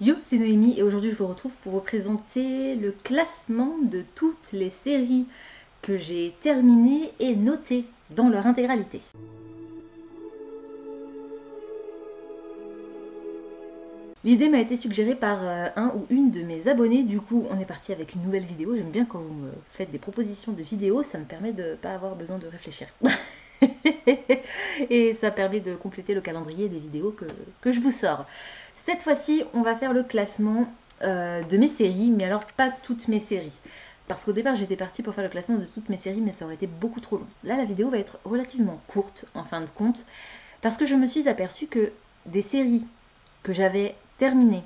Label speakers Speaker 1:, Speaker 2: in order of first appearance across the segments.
Speaker 1: Yo, c'est Noémie et aujourd'hui je vous retrouve pour vous présenter le classement de toutes les séries que j'ai terminées et notées dans leur intégralité. L'idée m'a été suggérée par un ou une de mes abonnés, du coup on est parti avec une nouvelle vidéo. J'aime bien quand vous me faites des propositions de vidéos, ça me permet de ne pas avoir besoin de réfléchir. Et ça permet de compléter le calendrier des vidéos que je vous sors. Cette fois-ci, on va faire le classement de mes séries, mais alors pas toutes mes séries. Parce qu'au départ, j'étais partie pour faire le classement de toutes mes séries, mais ça aurait été beaucoup trop long. Là, la vidéo va être relativement courte, en fin de compte, parce que je me suis aperçue que des séries que j'avais terminées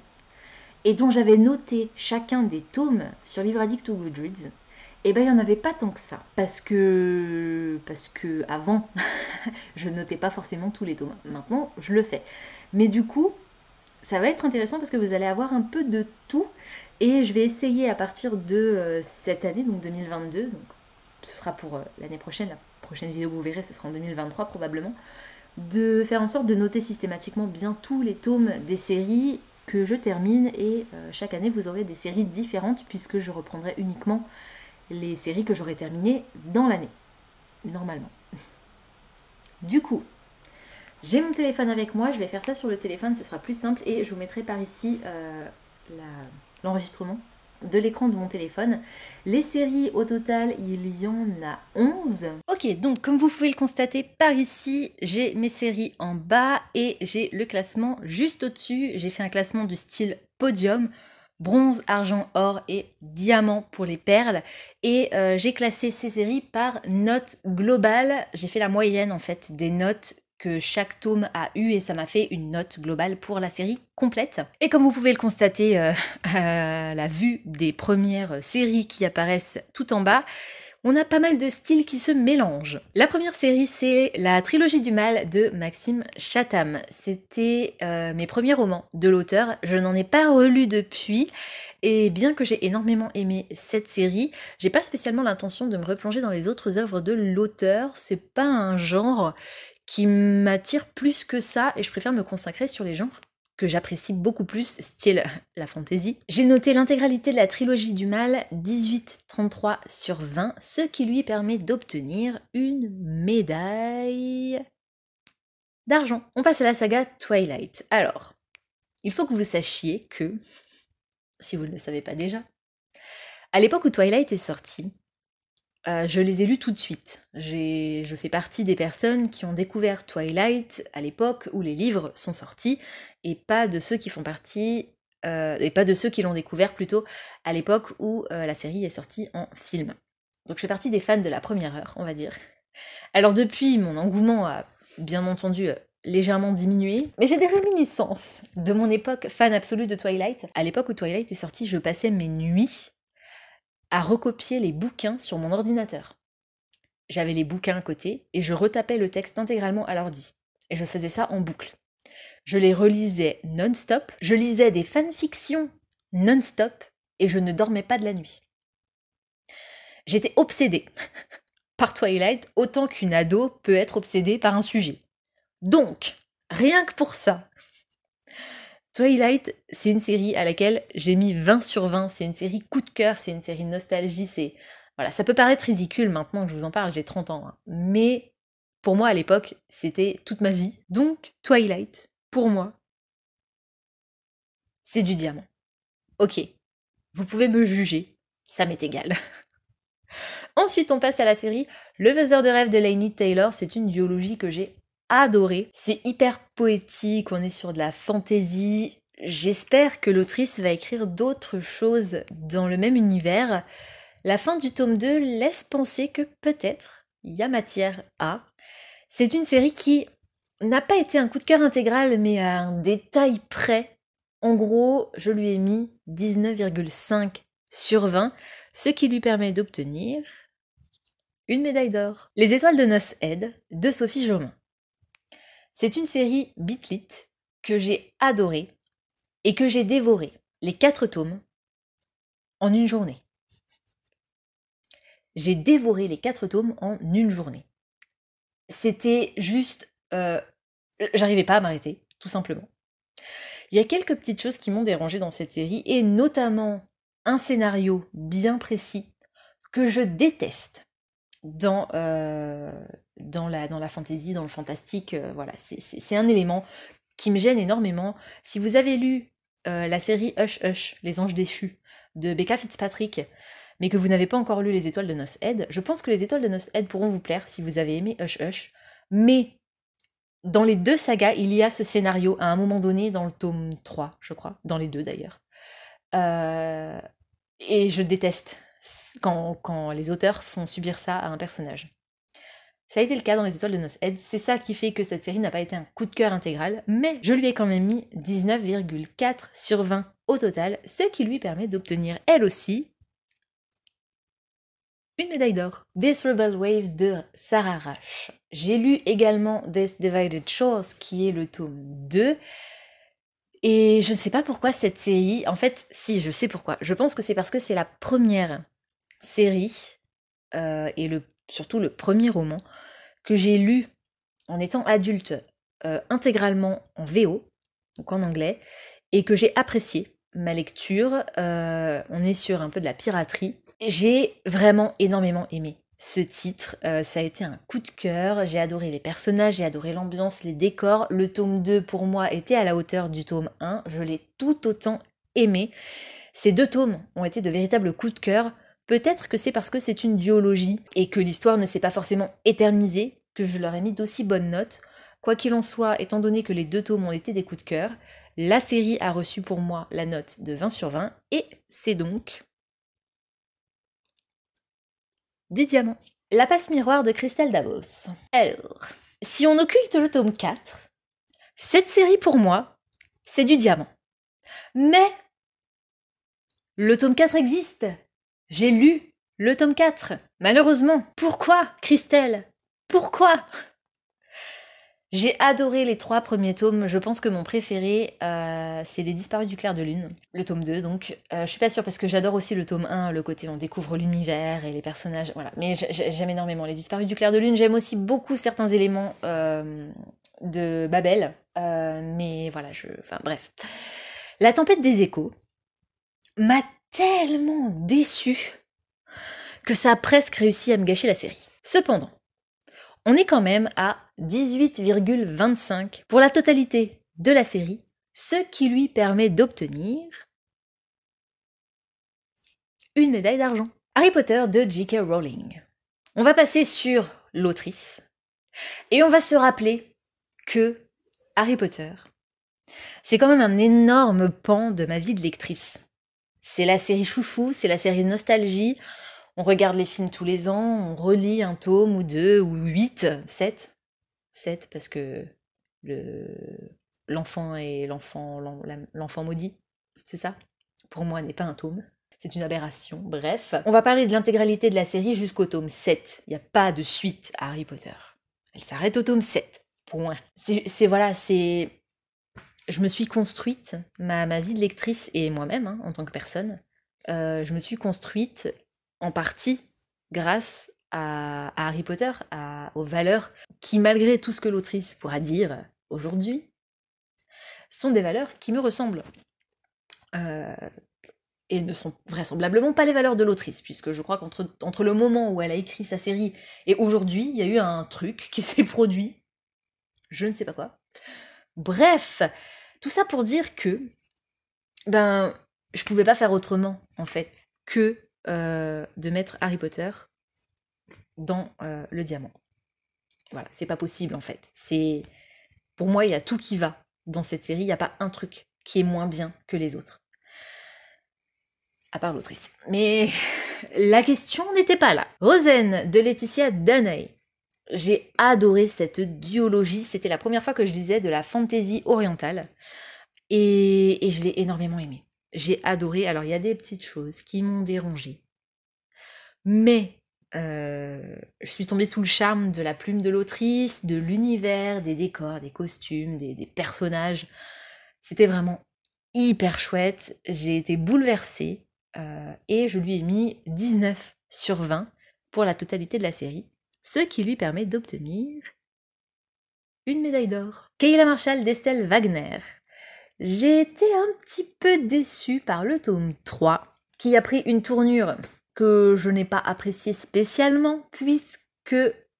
Speaker 1: et dont j'avais noté chacun des tomes sur Livre Addict ou Goodreads, et ben il n'y en avait pas tant que ça. Parce que avant, je notais pas forcément tous les tomes. Maintenant, je le fais. Mais du coup, ça va être intéressant parce que vous allez avoir un peu de tout. Et je vais essayer à partir de cette année, donc 2022, donc ce sera pour l'année prochaine, la prochaine vidéo que vous verrez, ce sera en 2023 probablement, de faire en sorte de noter systématiquement bien tous les tomes des séries que je termine. Et chaque année, vous aurez des séries différentes puisque je reprendrai uniquement les séries que j'aurai terminées dans l'année, normalement. Du coup, j'ai mon téléphone avec moi, je vais faire ça sur le téléphone, ce sera plus simple et je vous mettrai par ici l'enregistrement de l'écran de mon téléphone. Les séries, au total, il y en a 11. Ok, donc comme vous pouvez le constater par ici, j'ai mes séries en bas et j'ai le classement juste au-dessus. J'ai fait un classement du style podium, bronze, argent, or et diamant pour les perles. Et j'ai classé ces séries par note globale. J'ai fait la moyenne en fait des notes que chaque tome a eu et ça m'a fait une note globale pour la série complète. Et comme vous pouvez le constater à la vue des premières séries qui apparaissent tout en bas, on a pas mal de styles qui se mélangent. La première série, c'est la trilogie du mal de Maxime Chatham. C'était mes premiers romans de l'auteur. Je n'en ai pas relu depuis. Et bien que j'ai énormément aimé cette série, j'ai pas spécialement l'intention de me replonger dans les autres œuvres de l'auteur. C'est pas un genre qui m'attire plus que ça et je préfère me consacrer sur les genres que j'apprécie beaucoup plus, style la fantasy. J'ai noté l'intégralité de la trilogie du mal, 18,33 sur 20, ce qui lui permet d'obtenir une médaille d'argent. On passe à la saga Twilight. Alors, il faut que vous sachiez que, si vous ne le savez pas déjà, à l'époque où Twilight est sorti, je les ai lus tout de suite. Je fais partie des personnes qui ont découvert Twilight à l'époque où les livres sont sortis, et pas de ceux qui font partie, et pas de ceux qui l'ont découvert plutôt à l'époque où la série est sortie en film. Donc je fais partie des fans de la première heure, on va dire. Alors depuis, mon engouement a bien entendu légèrement diminué, mais j'ai des réminiscences de mon époque fan absolue de Twilight. À l'époque où Twilight est sorti, je passais mes nuits à recopier les bouquins sur mon ordinateur. J'avais les bouquins à côté et je retapais le texte intégralement à l'ordi. Et je faisais ça en boucle. Je les relisais non-stop, je lisais des fanfictions non-stop et je ne dormais pas de la nuit. J'étais obsédée par Twilight autant qu'une ado peut être obsédée par un sujet. Donc, rien que pour ça, Twilight, c'est une série à laquelle j'ai mis 20 sur 20, c'est une série coup de cœur, c'est une série nostalgie, c'est... Voilà, ça peut paraître ridicule maintenant que je vous en parle, j'ai 30 ans, hein. Mais pour moi à l'époque, c'était toute ma vie. Donc, Twilight, pour moi, c'est du diamant. Ok, vous pouvez me juger, ça m'est égal. Ensuite, on passe à la série Le faiseur de rêve de Laini Taylor, c'est une duologie que j'ai adorée. C'est hyper poétique, on est sur de la fantaisie. J'espère que l'autrice va écrire d'autres choses dans le même univers. La fin du tome 2 laisse penser que peut-être il y a matière à. C'est une série qui n'a pas été un coup de cœur intégral, mais à un détail près. En gros, je lui ai mis 19,5 sur 20, ce qui lui permet d'obtenir une médaille d'or. Les étoiles de noces Ed de Sophie Germain. C'est une série bitlit que j'ai adorée et que j'ai dévorée, les 4 tomes, en une journée. J'ai dévoré les 4 tomes en une journée. C'était juste... j'arrivais pas à m'arrêter, tout simplement. Il y a quelques petites choses qui m'ont dérangée dans cette série, et notamment un scénario bien précis que je déteste dans la fantasy, dans le fantastique. Voilà, c'est un élément qui me gêne énormément. Si vous avez lu la série Hush Hush, Les Anges Déchus, de Becca Fitzpatrick, mais que vous n'avez pas encore lu Les Étoiles de Noce Head, je pense que Les Étoiles de Noce Head pourront vous plaire si vous avez aimé Hush Hush, mais dans les deux sagas, il y a ce scénario à un moment donné dans le tome 3, je crois, dans les deux d'ailleurs. Et je déteste quand les auteurs font subir ça à un personnage. Ça a été le cas dans Les Étoiles de Noce Head, c'est ça qui fait que cette série n'a pas été un coup de cœur intégral, mais je lui ai quand même mis 19,4 sur 20 au total, ce qui lui permet d'obtenir elle aussi une médaille d'or. This Rebel Wave de Sarah Rush. J'ai lu également This Divided Shores, qui est le tome 2, et je ne sais pas pourquoi cette série, en fait, si, je sais pourquoi. Je pense que c'est parce que c'est la première série, et surtout le premier roman, que j'ai lu en étant adulte, intégralement en VO, donc en anglais, et que j'ai apprécié ma lecture. On est sur un peu de la piraterie. J'ai vraiment énormément aimé ce titre, ça a été un coup de cœur, j'ai adoré les personnages, j'ai adoré l'ambiance, les décors. Le tome 2 pour moi était à la hauteur du tome 1, je l'ai tout autant aimé. Ces deux tomes ont été de véritables coups de cœur. Peut-être que c'est parce que c'est une duologie et que l'histoire ne s'est pas forcément éternisée que je leur ai mis d'aussi bonnes notes. Quoi qu'il en soit, étant donné que les deux tomes ont été des coups de cœur, la série a reçu pour moi la note de 20 sur 20 et c'est donc du diamant. La passe miroir de Christelle Davos. Alors, si on occulte le tome 4, cette série pour moi, c'est du diamant. Mais le tome 4 existe. J'ai lu le tome 4. Malheureusement. Pourquoi, Christelle? Pourquoi? J'ai adoré les 3 premiers tomes. Je pense que mon préféré, c'est Les Disparus du clair de lune, le tome 2. Donc, je suis pas sûre parce que j'adore aussi le tome 1, le côté on découvre l'univers et les personnages. Voilà. Mais j'aime énormément Les Disparus du clair de lune. J'aime aussi beaucoup certains éléments de Babel. Mais voilà, enfin bref. La tempête des échos m'a tellement déçue que ça a presque réussi à me gâcher la série. Cependant, on est quand même à 18,25 pour la totalité de la série, ce qui lui permet d'obtenir une médaille d'argent. Harry Potter de J.K. Rowling. On va passer sur l'autrice et on va se rappeler que Harry Potter, c'est quand même un énorme pan de ma vie de lectrice. C'est la série chouchou, c'est la série nostalgie. On regarde les films tous les ans, on relit un tome ou 2 ou 8, 7. 7 parce que l'enfant est l'enfant maudit, c'est ça? Pour moi, n'est pas un tome, c'est une aberration. Bref, on va parler de l'intégralité de la série jusqu'au tome 7. Il n'y a pas de suite à Harry Potter. Elle s'arrête au tome 7. Point. Je me suis construite, ma vie de lectrice et moi-même, hein, en tant que personne, je me suis construite en partie grâce à Harry Potter, aux valeurs qui, malgré tout ce que l'autrice pourra dire aujourd'hui, sont des valeurs qui me ressemblent. Et ne sont vraisemblablement pas les valeurs de l'autrice, puisque je crois qu'entre le moment où elle a écrit sa série et aujourd'hui, il y a eu un truc qui s'est produit. Je ne sais pas quoi. Bref, tout ça pour dire que je pouvais pas faire autrement, en fait, que de mettre Harry Potter dans le diamant. Voilà, c'est pas possible en fait. Pour moi, il y a tout qui va dans cette série, il n'y a pas un truc qui est moins bien que les autres. À part l'autrice. Mais la question n'était pas là. Rosen de Laetitia Dunay. J'ai adoré cette duologie, c'était la première fois que je lisais de la fantasy orientale et je l'ai énormément aimée. J'ai adoré, alors il y a des petites choses qui m'ont dérangée, mais je suis tombée sous le charme de la plume de l'autrice, de l'univers, des décors, des costumes, des personnages. C'était vraiment hyper chouette, j'ai été bouleversée et je lui ai mis 19 sur 20 pour la totalité de la série, ce qui lui permet d'obtenir une médaille d'or. Kayla Marshall d'Estelle Wagner. J'ai été un petit peu déçue par le tome 3, qui a pris une tournure que je n'ai pas appréciée spécialement, puisque,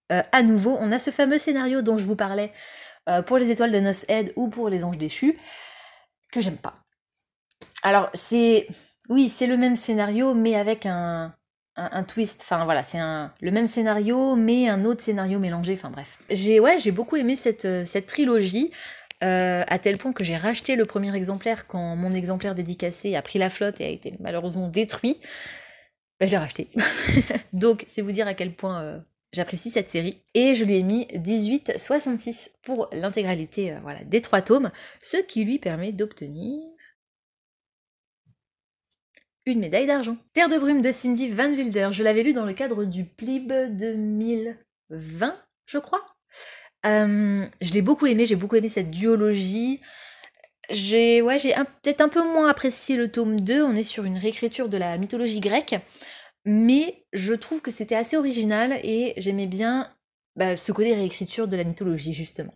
Speaker 1: à nouveau, on a ce fameux scénario dont je vous parlais pour les étoiles de Noshead ou pour les anges déchus, que j'aime pas. Alors, oui, c'est le même scénario, mais avec un twist. Enfin, voilà, c'est le même scénario, mais un autre scénario mélangé. Enfin, bref. J'ai beaucoup aimé cette trilogie, à tel point que j'ai racheté le premier exemplaire quand mon exemplaire dédicacé a pris la flotte et a été malheureusement détruit. Ben, je l'ai racheté. Donc, c'est vous dire à quel point j'apprécie cette série. Et je lui ai mis 18,66 pour l'intégralité voilà, des 3 tomes, ce qui lui permet d'obtenir une médaille d'argent. Terre de brume de Cindy Van Wilder, je l'avais lu dans le cadre du PLIB 2020, je crois. Je l'ai beaucoup aimé, j'ai beaucoup aimé cette duologie. J'ai peut-être un peu moins apprécié le tome 2, on est sur une réécriture de la mythologie grecque, mais je trouve que c'était assez original et j'aimais bien ce côté réécriture de la mythologie, justement.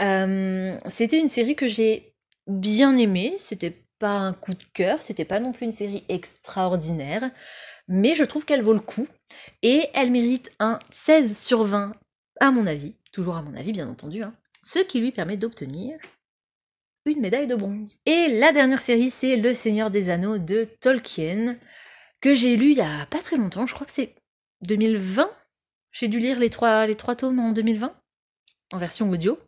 Speaker 1: C'était une série que j'ai bien aimée, c'était pas un coup de cœur, c'était pas non plus une série extraordinaire, mais je trouve qu'elle vaut le coup, et elle mérite un 16 sur 20, à mon avis, toujours à mon avis bien entendu, hein, ce qui lui permet d'obtenir une médaille de bronze. Et la dernière série, c'est Le Seigneur des Anneaux de Tolkien, que j'ai lu il y a pas très longtemps, je crois que c'est 2020, j'ai dû lire les trois tomes en 2020, en version audio.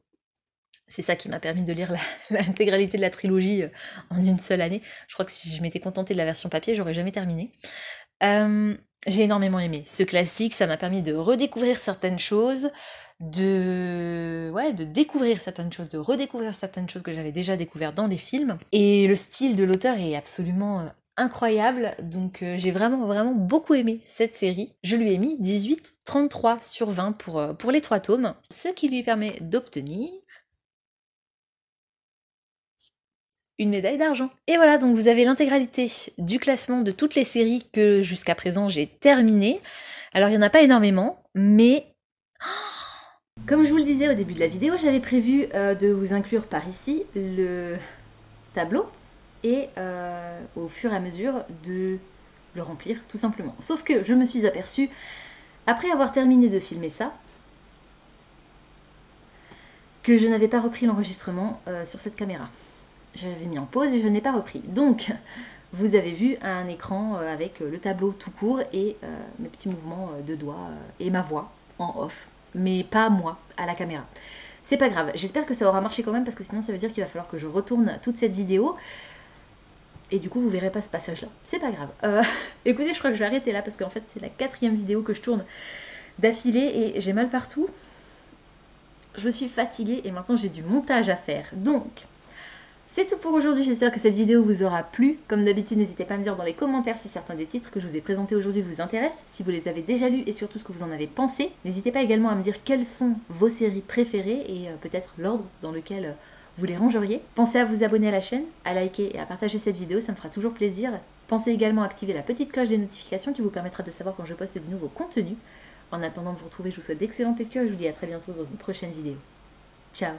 Speaker 1: C'est ça qui m'a permis de lire l'intégralité de la trilogie en une seule année. Je crois que si je m'étais contentée de la version papier, j'aurais jamais terminé. J'ai énormément aimé ce classique, ça m'a permis de redécouvrir certaines choses, de découvrir certaines choses, de redécouvrir certaines choses que j'avais déjà découvertes dans les films. Et le style de l'auteur est absolument incroyable, donc j'ai vraiment beaucoup aimé cette série. Je lui ai mis 18,33 sur 20 pour les 3 tomes, ce qui lui permet d'obtenir une médaille d'argent. Et voilà, donc vous avez l'intégralité du classement de toutes les séries que jusqu'à présent j'ai terminées. Alors il n'y en a pas énormément, mais... Comme je vous le disais au début de la vidéo, j'avais prévu de vous inclure par ici le tableau et au fur et à mesure de le remplir tout simplement. Sauf que je me suis aperçue, après avoir terminé de filmer ça, que je n'avais pas repris l'enregistrement sur cette caméra. J'avais mis en pause et je n'ai pas repris. Donc, vous avez vu un écran avec le tableau tout court et mes petits mouvements de doigts et ma voix en off. Mais pas moi, à la caméra. C'est pas grave, j'espère que ça aura marché quand même parce que sinon ça veut dire qu'il va falloir que je retourne toute cette vidéo. Et du coup, vous verrez pas ce passage-là. C'est pas grave. Écoutez, je crois que je vais arrêter là parce qu'en fait, c'est la 4e vidéo que je tourne d'affilée et j'ai mal partout. Je me suis fatiguée et maintenant j'ai du montage à faire. Donc... c'est tout pour aujourd'hui, j'espère que cette vidéo vous aura plu. Comme d'habitude, n'hésitez pas à me dire dans les commentaires si certains des titres que je vous ai présentés aujourd'hui vous intéressent, si vous les avez déjà lus et surtout ce que vous en avez pensé. N'hésitez pas également à me dire quelles sont vos séries préférées et peut-être l'ordre dans lequel vous les rangeriez. Pensez à vous abonner à la chaîne, à liker et à partager cette vidéo, ça me fera toujours plaisir. Pensez également à activer la petite cloche des notifications qui vous permettra de savoir quand je poste de nouveaux contenus. En attendant de vous retrouver, je vous souhaite d'excellentes lectures et je vous dis à très bientôt dans une prochaine vidéo. Ciao!